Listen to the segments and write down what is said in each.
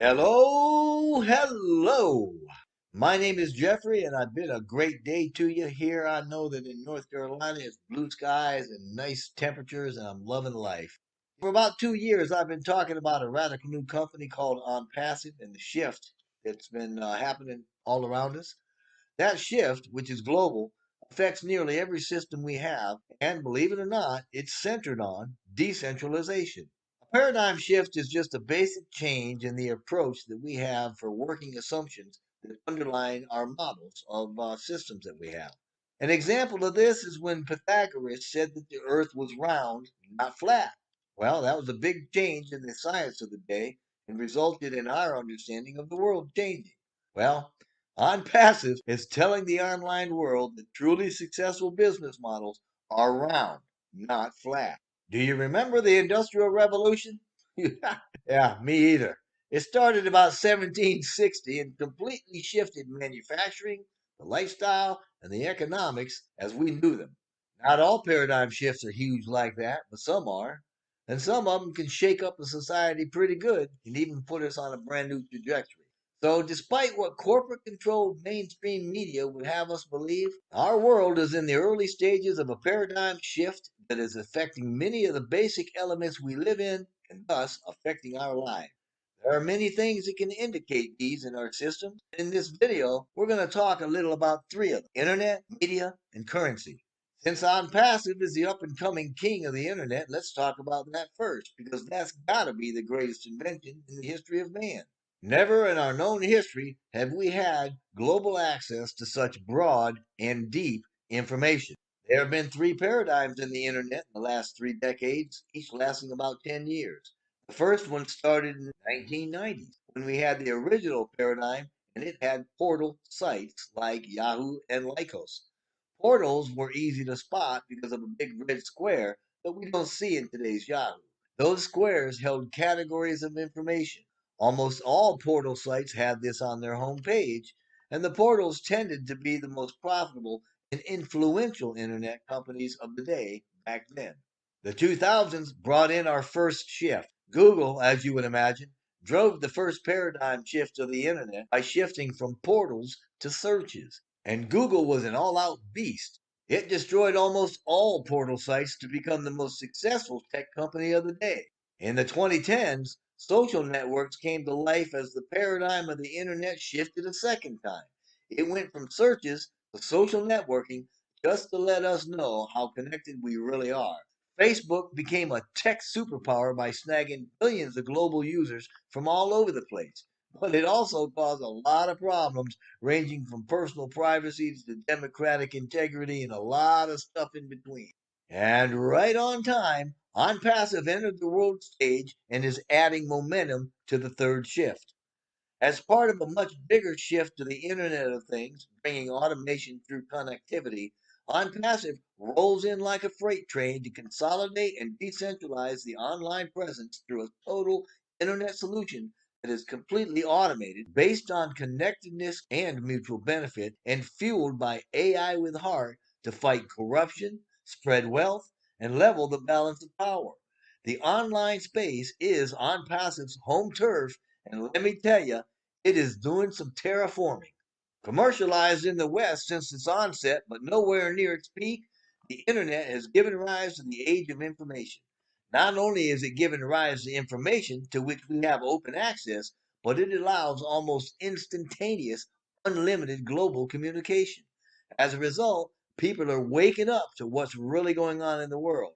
Hello, hello. My name is Jeffrey, and I've been a great day to you here. I know that in North Carolina it's blue skies and nice temperatures, and I'm loving life. For about 2 years, I've been talking about a radical new company called Onpassive and the shift that's been happening all around us. That shift, which is global, affects nearly every system we have, and believe it or not, it's centered on decentralization. A paradigm shift is just a basic change in the approach that we have for working assumptions that underlie our models of systems that we have. An example of this is when Pythagoras said that the earth was round, not flat. Well, that was a big change in the science of the day and resulted in our understanding of the world changing. Well, OnPassive is telling the online world that truly successful business models are round, not flat. Do you remember the Industrial Revolution? Yeah, me either. It started about 1760 and completely shifted manufacturing, the lifestyle, and the economics as we knew them. Not all paradigm shifts are huge like that, but some are. And some of them can shake up a society pretty good and even put us on a brand new trajectory. So, despite what corporate controlled mainstream media would have us believe, our world is in the early stages of a paradigm shift that is affecting many of the basic elements we live in and thus affecting our lives. There are many things that can indicate these in our systems. In this video, we're going to talk a little about three of them: internet, media, and currency. Since OnPassive is the up and coming king of the internet, let's talk about that first, because that's got to be the greatest invention in the history of man. Never in our known history have we had global access to such broad and deep information. There have been three paradigms in the internet in the last 3 decades, each lasting about 10 years. The first one started in the 1990s when we had the original paradigm, and it had portal sites like Yahoo and Lycos. Portals were easy to spot because of a big red square that we don't see in today's Yahoo. Those squares held categories of information. Almost all portal sites had this on their home page, and the portals tended to be the most profitable and influential internet companies of the day back then. The 2000s brought in our first shift. Google, as you would imagine, drove the first paradigm shift of the internet by shifting from portals to searches. And Google was an all out beast. It destroyed almost all portal sites to become the most successful tech company of the day. In the 2010s, social networks came to life as the paradigm of the internet shifted a second time. It went from searches to social networking just to let us know how connected we really are. Facebook became a tech superpower by snagging billions of global users from all over the place. But it also caused a lot of problems, ranging from personal privacy to democratic integrity and a lot of stuff in between. And right on time, OnPassive entered the world stage and is adding momentum to the third shift. As part of a much bigger shift to the Internet of Things, bringing automation through connectivity, OnPassive rolls in like a freight train to consolidate and decentralize the online presence through a total Internet solution that is completely automated, based on connectedness and mutual benefit, and fueled by AI with heart to fight corruption, spread wealth, and level the balance of power. The online space is OnPassive's home turf, and let me tell you, it is doing some terraforming. Commercialized in the West since its onset, but nowhere near its peak, the internet has given rise to the age of information. Not only is it giving rise to information to which we have open access, but it allows almost instantaneous, unlimited global communication. As a result, people are waking up to what's really going on in the world.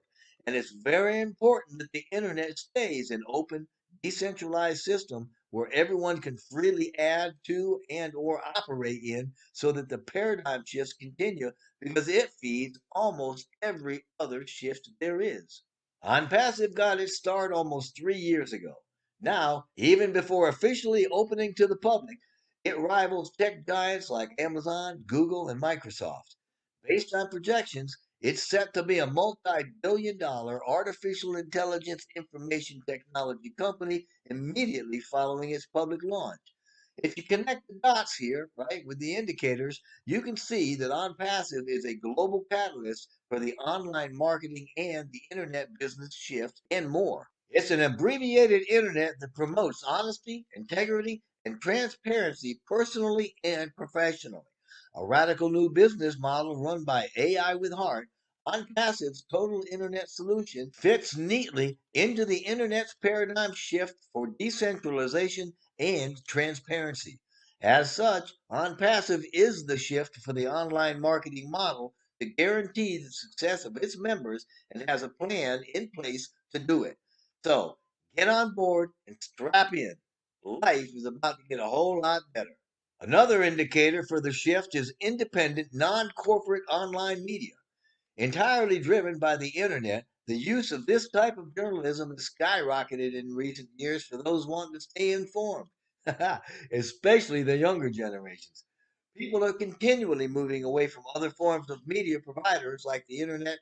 And it's very important that the internet stays an open, decentralized system where everyone can freely add to and or operate in, so that the paradigm shifts continue, because it feeds almost every other shift there is. OnPassive got its start almost 3 years ago. Now, even before officially opening to the public, it rivals tech giants like Amazon, Google, and Microsoft. Based on projections, it's set to be a multi-billion-dollar artificial intelligence information technology company immediately following its public launch. If you connect the dots here, right, with the indicators, you can see that OnPassive is a global catalyst for the online marketing and the internet business shift and more. It's an abbreviated internet that promotes honesty, integrity, and transparency personally and professionally. A radical new business model run by AI with heart, Onpassive's total internet solution fits neatly into the internet's paradigm shift for decentralization and transparency. As such, Onpassive is the shift for the online marketing model to guarantee the success of its members and has a plan in place to do it. So get on board and strap in. Life is about to get a whole lot better. Another indicator for the shift is independent, non corporate online media. Entirely driven by the internet, the use of this type of journalism has skyrocketed in recent years for those wanting to stay informed, especially the younger generations. People are continually moving away from other forms of media providers like the internet,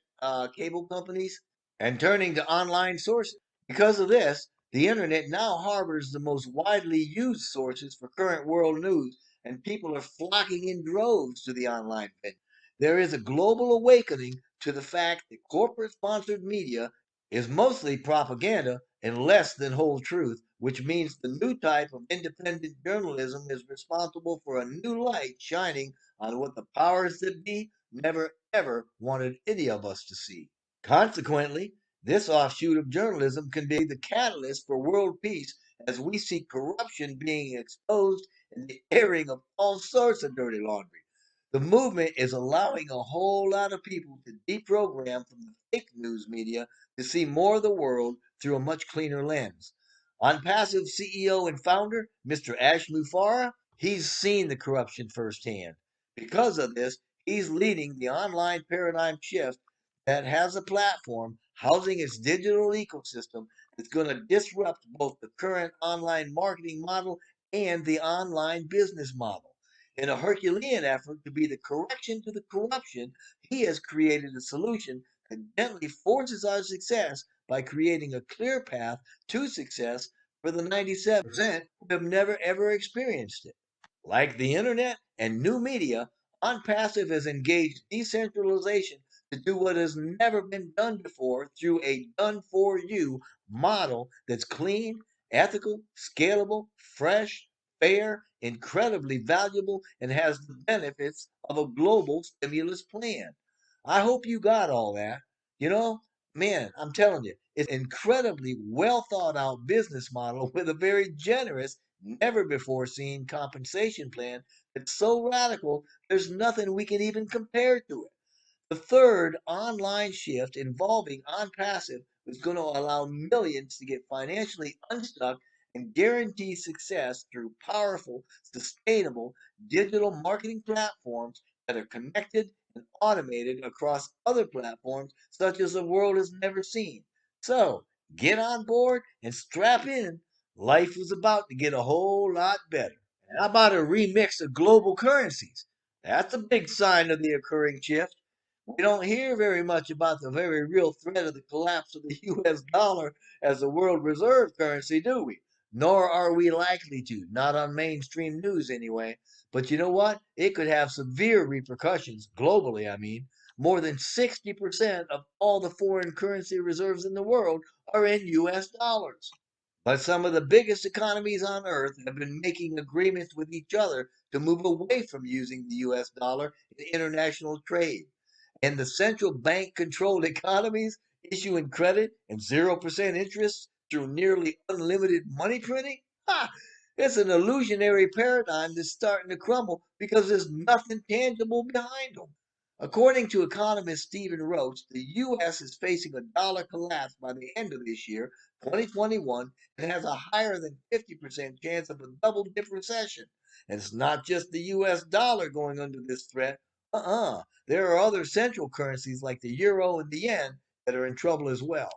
cable companies, and turning to online sources. Because of this, the internet now harbors the most widely used sources for current world news, and people are flocking in droves to the online venue. There is a global awakening to the fact that corporate sponsored media is mostly propaganda and less than whole truth, which means the new type of independent journalism is responsible for a new light shining on what the powers that be never ever wanted any of us to see. Consequently, this offshoot of journalism can be the catalyst for world peace as we see corruption being exposed and the airing of all sorts of dirty laundry. The movement is allowing a whole lot of people to deprogram from the fake news media to see more of the world through a much cleaner lens. OnPassive CEO and founder, Mr. Ash Mufarah, he's seen the corruption firsthand. Because of this, he's leading the online paradigm shift that has a platform housing its digital ecosystem that's going to disrupt both the current online marketing model and the online business model. In a Herculean effort to be the correction to the corruption, he has created a solution that gently forces our success by creating a clear path to success for the 97% who have never ever experienced it. Like the internet and new media, OnPassive has engaged decentralization to do what has never been done before through a done for you model that's clean, ethical, scalable, fresh, fair, incredibly valuable, and has the benefits of a global stimulus plan. I hope you got all that. You know, man, I'm telling you, it's an incredibly well thought out business model with a very generous, never before seen compensation plan that's so radical, there's nothing we can even compare to it. The third online shift involving OnPassive is going to allow millions to get financially unstuck and guarantee success through powerful, sustainable digital marketing platforms that are connected and automated across other platforms such as the world has never seen. So get on board and strap in. Life is about to get a whole lot better. How about a remix of global currencies? That's a big sign of the occurring shift. We don't hear very much about the very real threat of the collapse of the US dollar as the world reserve currency, do we? Nor are we likely to, not on mainstream news anyway. But you know what? It could have severe repercussions, globally, I mean. More than 60% of all the foreign currency reserves in the world are in US dollars. But some of the biggest economies on earth have been making agreements with each other to move away from using the US dollar in international trade. And the central bank controlled economies issuing credit and 0% interest through nearly unlimited money printing? Ha! It's an illusionary paradigm that's starting to crumble because there's nothing tangible behind them. According to economist Stephen Roach, the U.S. is facing a dollar collapse by the end of this year, 2021, and has a higher than 50% chance of a double dip recession. And it's not just the U.S. dollar going under this threat. There are other central currencies like the euro and the yen that are in trouble as well.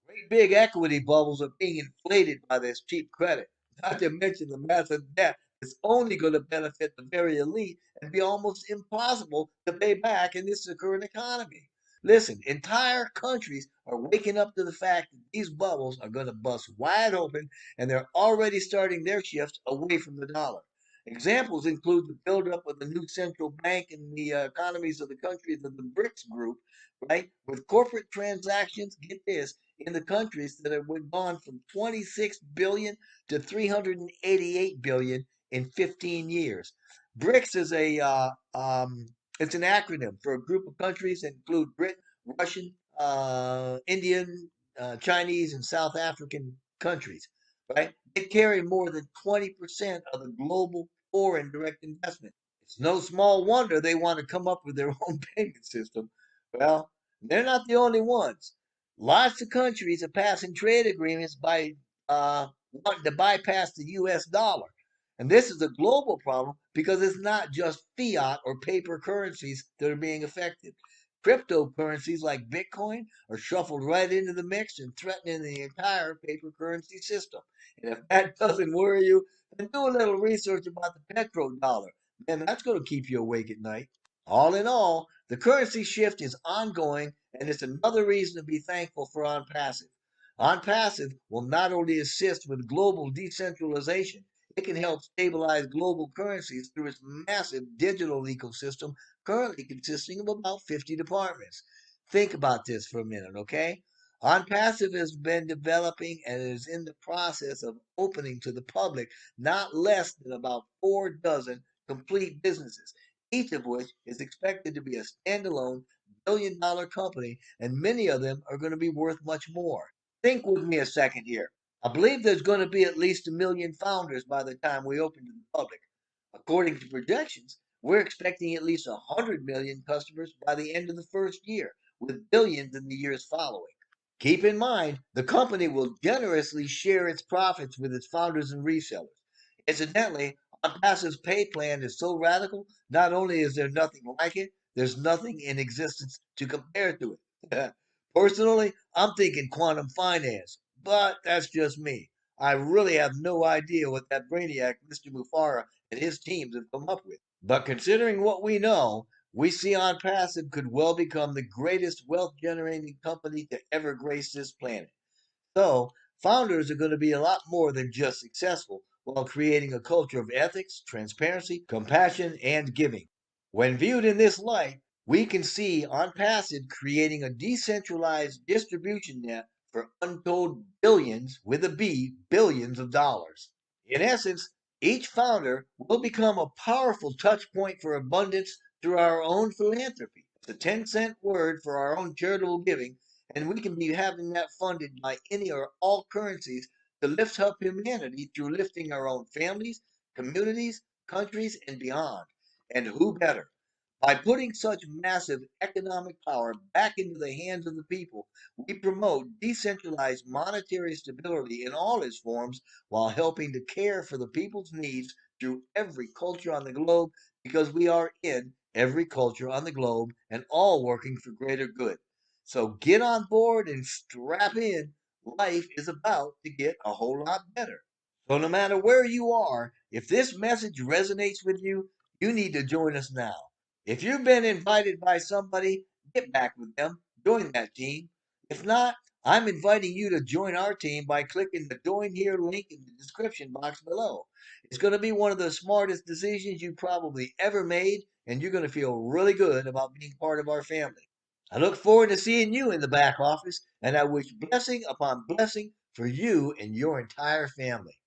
Great big equity bubbles are being inflated by this cheap credit, not to mention the massive debt that's only going to benefit the very elite and be almost impossible to pay back in this current economy. Listen, entire countries are waking up to the fact that these bubbles are going to bust wide open and they're already starting their shifts away from the dollar. Examples include the buildup of the new central bank and the economies of the countries of the BRICS group, right? With corporate transactions, get this, in the countries that have gone from 26 billion to 388 billion in 15 years. BRICS is a it's an acronym for a group of countries that include Britain, Russian, Indian, Chinese, and South African countries, right? They carry more than 20% of the global foreign direct investment. It's no small wonder they want to come up with their own payment system. Well, they're not the only ones. Lots of countries are passing trade agreements by wanting to bypass the US dollar. And this is a global problem because it's not just fiat or paper currencies that are being affected. Cryptocurrencies like Bitcoin are shuffled right into the mix and threatening the entire paper currency system. And if that doesn't worry you, then do a little research about the petrodollar. Man, that's going to keep you awake at night. All in all, the currency shift is ongoing, and it's another reason to be thankful for Onpassive. Onpassive will not only assist with global decentralization, it can help stabilize global currencies through its massive digital ecosystem, currently consisting of about 50 departments. Think about this for a minute, okay? Onpassive has been developing and is in the process of opening to the public not less than about 4 dozen complete businesses, each of which is expected to be a standalone billion-dollar company, and many of them are going to be worth much more. Think with me a second here. I believe there's going to be at least 1 million founders by the time we open to the public. According to projections, we're expecting at least 100 million customers by the end of the first year, with billions in the years following. Keep in mind, the company will generously share its profits with its founders and resellers. Incidentally, OnPassive's pay plan is so radical, not only is there nothing like it, there's nothing in existence to compare to it. Personally, I'm thinking quantum finance, but that's just me. I really have no idea what that brainiac, Mr. Mufara, and his teams have come up with. But considering what we know, we see OnPassive could well become the greatest wealth generating company to ever grace this planet. So, founders are going to be a lot more than just successful while creating a culture of ethics, transparency, compassion, and giving. When viewed in this light, we can see OnPassive creating a decentralized distribution net for untold billions, with a B, billions of dollars. In essence, each founder will become a powerful touch point for abundance through our own philanthropy. It's a 10-cent word for our own charitable giving, and we can be having that funded by any or all currencies to lift up humanity through lifting our own families, communities, countries, and beyond. And who better? By putting such massive economic power back into the hands of the people, we promote decentralized monetary stability in all its forms while helping to care for the people's needs through every culture on the globe, because we are in every culture on the globe and all working for greater good. So get on board and strap in. Life is about to get a whole lot better. So, no matter where you are, if this message resonates with you, you need to join us now. If you've been invited by somebody, get back with them, join that team. If not, I'm inviting you to join our team by clicking the Join Here link in the description box below. It's going to be one of the smartest decisions you probably ever made, and you're going to feel really good about being part of our family. I look forward to seeing you in the back office, and I wish blessing upon blessing for you and your entire family.